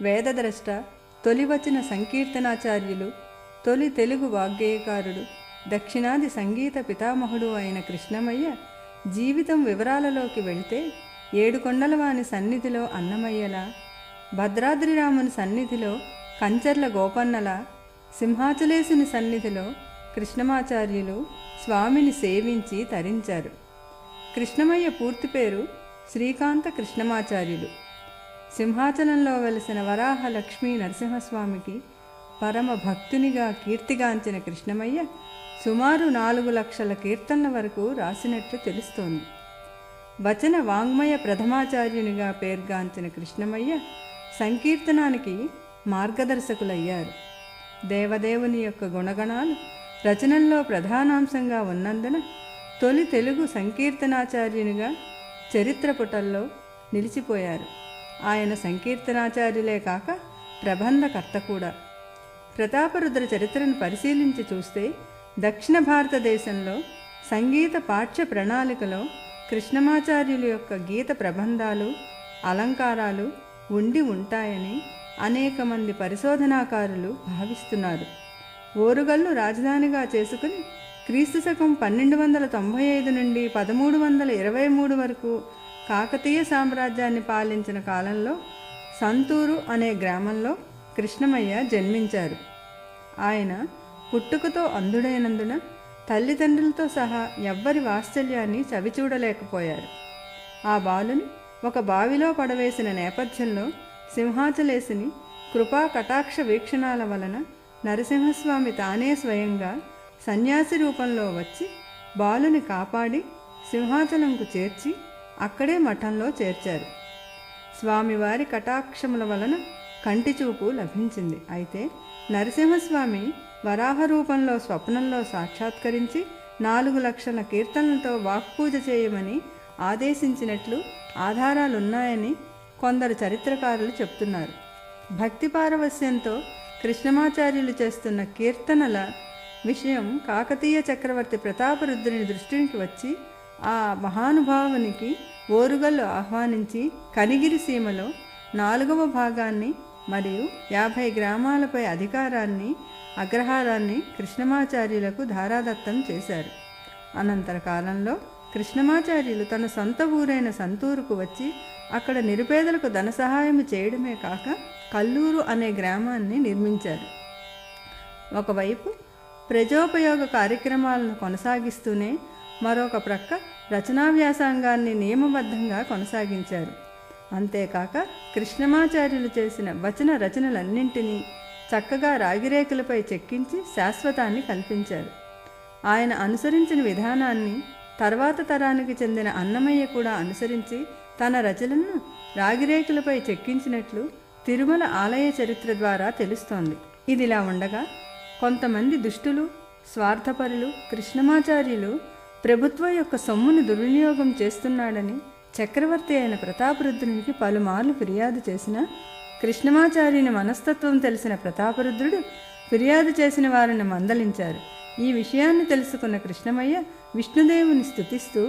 వేదద్రష్ట, తొలివచన సంకీర్తనాచార్యులు, తొలి తెలుగు వాగ్గేయకారుడు, దక్షిణాది సంగీత పితామహుడు అయిన కృష్ణమయ్య జీవితం వివరాలలోకి వెళ్తే, ఏడుకొండలవాని సన్నిధిలో అన్నమయ్యలా, భద్రాద్రిరాముని సన్నిధిలో కంచర్ల గోపన్నలా, సింహాచలేశుని సన్నిధిలో కృష్ణమాచార్యులు స్వామిని సేవించి తరించారు. కృష్ణమయ్య పూర్తి పేరు శ్రీకాంత కృష్ణమాచార్యులు. సింహాచలంలో వెలిసిన వరాహ లక్ష్మీ నరసింహస్వామికి పరమ భక్తునిగా కీర్తిగాంచిన కృష్ణమయ్య సుమారు 4 లక్షల కీర్తనల వరకు రాసినట్లు తెలుస్తోంది. వచన వాంగ్మయ ప్రథమాచార్యునిగా పేర్గాంచిన కృష్ణమయ్య సంకీర్తనానికి మార్గదర్శకులయ్యారు. దేవదేవుని యొక్క గుణగణాలు రచనల్లో ప్రధానాంశంగా ఉన్నందున తొలి తెలుగు సంకీర్తనాచార్యునిగా చరిత్ర పుటల్లో నిలిచిపోయారు. ఆయన సంకీర్తనాచార్యులే కాక ప్రబంధకర్త కూడా. ప్రతాపరుద్ర చరిత్రను పరిశీలించి చూస్తే దక్షిణ భారతదేశంలో సంగీత పాఠ్య ప్రణాళికలో కృష్ణమాచార్యుల యొక్క గీత ప్రబంధాలు, అలంకారాలు ఉండి ఉంటాయని అనేక మంది పరిశోధనాకారులు భావిస్తున్నారు. ఓరుగల్లు రాజధానిగా చేసుకుని క్రీస్తు శకం 1295 నుండి 1323 వరకు కాకతీయ సామ్రాజ్యాన్ని పాలించిన కాలంలో సంతూరు అనే గ్రామంలో కృష్ణమయ్య జన్మించారు. ఆయన పుట్టుకతో అంధుడైనందున తల్లిదండ్రులతో సహా ఎవ్వరి వాత్సల్యాన్ని చవిచూడలేకపోయారు. ఆ బాలుని ఒక బావిలో పడవేసిన నేపథ్యంలో సింహాచలేశుని కృపా కటాక్ష వీక్షణాల వలన నరసింహస్వామి తానే స్వయంగా సన్యాసి రూపంలో వచ్చి బాలుని కాపాడి సింహాచలంకు చేర్చి అక్కడే మఠంలో చేర్చారు. స్వామివారి కటాక్షముల వలన కంటిచూపు లభించింది. అయితే నరసింహస్వామి వరాహ రూపంలో స్వప్నంలో సాక్షాత్కరించి 4 లక్షల కీర్తనలతో వాక్పూజ చేయమని ఆదేశించినట్లు ఆధారాలున్నాయని కొందరు చరిత్రకారులు చెప్తున్నారు. భక్తి పారవస్యంతో కృష్ణమాచార్యులు చేస్తున్న కీర్తనల విషయం కాకతీయ చక్రవర్తి ప్రతాపరుద్రుని దృష్టికి వచ్చి ఆ మహానుభావునికి ఓరుగల్లు ఆహ్వానించి కనిగిరి సీమలో 4వ భాగాన్ని మరియు 50 గ్రామాలపై అధికారాన్ని అగ్రహారాన్ని కృష్ణమాచార్యులకు ధారాదత్తం చేశారు. అనంతర కాలంలో కృష్ణమాచార్యులు తన సొంత ఊరైన సంతూరుకు వచ్చి అక్కడ నిరుపేదలకు ధన సహాయం చేయడమే కాక కల్లూరు అనే గ్రామాన్ని నిర్మించారు. ఒకవైపు ప్రజోపయోగ కార్యక్రమాలను కొనసాగిస్తూనే మరొక ప్రక్క రచనా వ్యాసంగాన్ని నియమబద్ధంగా కొనసాగించారు. అంతేకాక కృష్ణమాచార్యులు చేసిన వచన రచనలన్నింటినీ చక్కగా రాగిరేకులపై చెక్కించి శాశ్వతాన్ని కల్పించారు. ఆయన అనుసరించిన విధానాన్ని తర్వాత తరానికి చెందిన అన్నమయ్య కూడా అనుసరించి తన రచనలను రాగిరేకులపై చెక్కించినట్లు తిరుమల ఆలయ చరిత్ర ద్వారా తెలుస్తోంది. ఇదిలా ఉండగా కొంతమంది దుష్టులు, స్వార్థపరులు కృష్ణమాచార్యులు ప్రభుత్వం యొక్క సొమ్మును దుర్వినియోగం చేస్తున్నాడని చక్రవర్తి అయిన ప్రతాపరుద్రునికి పలుమార్లు ఫిర్యాదు చేసిన కృష్ణమాచార్యుని మనస్తత్వం తెలిసిన ప్రతాపరుద్రుడు ఫిర్యాదు చేసిన వారిని మందలించారు. ఈ విషయాన్ని తెలుసుకున్న కృష్ణమయ్య విష్ణుదేవుని స్తుతిస్తూ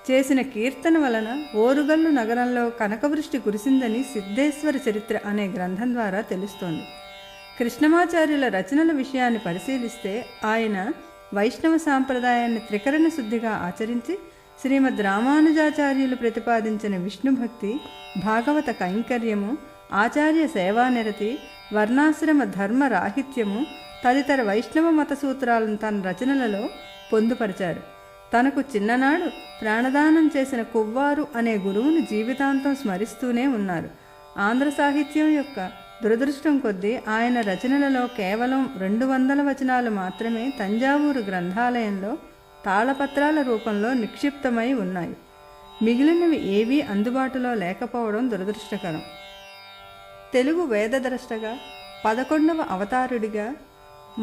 చేసిన కీర్తన వలన ఓరుగల్లు నగరంలో కనకవృష్టి కురిసిందని సిద్ధేశ్వర చరిత్ర అనే గ్రంథం ద్వారా తెలుస్తోంది. కృష్ణమాచార్యుల రచనల విషయాన్ని పరిశీలిస్తే ఆయన వైష్ణవ సాంప్రదాయాన్ని త్రికరణ శుద్ధిగా ఆచరించి శ్రీమద్ రామానుజాచార్యులు ప్రతిపాదించిన విష్ణుభక్తి, భాగవత కైంకర్యము, ఆచార్య సేవానిరతి, వర్ణాశ్రమ ధర్మ రాహిత్యము తదితర వైష్ణవ మత సూత్రాలను తన రచనలలో పొందుపరిచారు. తనకు చిన్ననాడు ప్రాణదానం చేసిన కొవ్వారు అనే గురువును జీవితాంతం స్మరిస్తూనే ఉన్నారు. ఆంధ్ర సాహిత్యం యొక్క దురదృష్టం కొద్దీ ఆయన రచనలలో కేవలం 200 వచనాలు మాత్రమే తంజావూరు గ్రంథాలయంలో తాళపత్రాల రూపంలో నిక్షిప్తమై ఉన్నాయి. మిగిలినవి ఏవీ అందుబాటులో లేకపోవడం దురదృష్టకరం. తెలుగు వేదద్రష్టగా, 11వ అవతారుడిగా,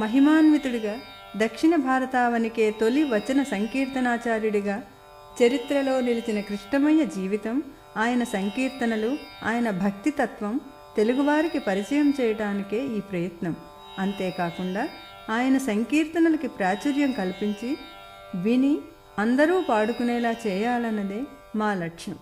మహిమాన్వితుడిగా, దక్షిణ భారతావనికే తొలి వచన సంకీర్తనాచార్యుడిగా చరిత్రలో నిలిచిన కృష్ణమయ్య జీవితం, ఆయన సంకీర్తనలు, ఆయన భక్తితత్వం తెలుగువారికి పరిచయం చేయటానికే ఈ ప్రయత్నం. అంతేకాకుండా ఆయన సంకీర్తనలకి ప్రాచుర్యం కల్పించి విని అందరూ పాడుకునేలా చేయాలన్నదే మా లక్ష్యం.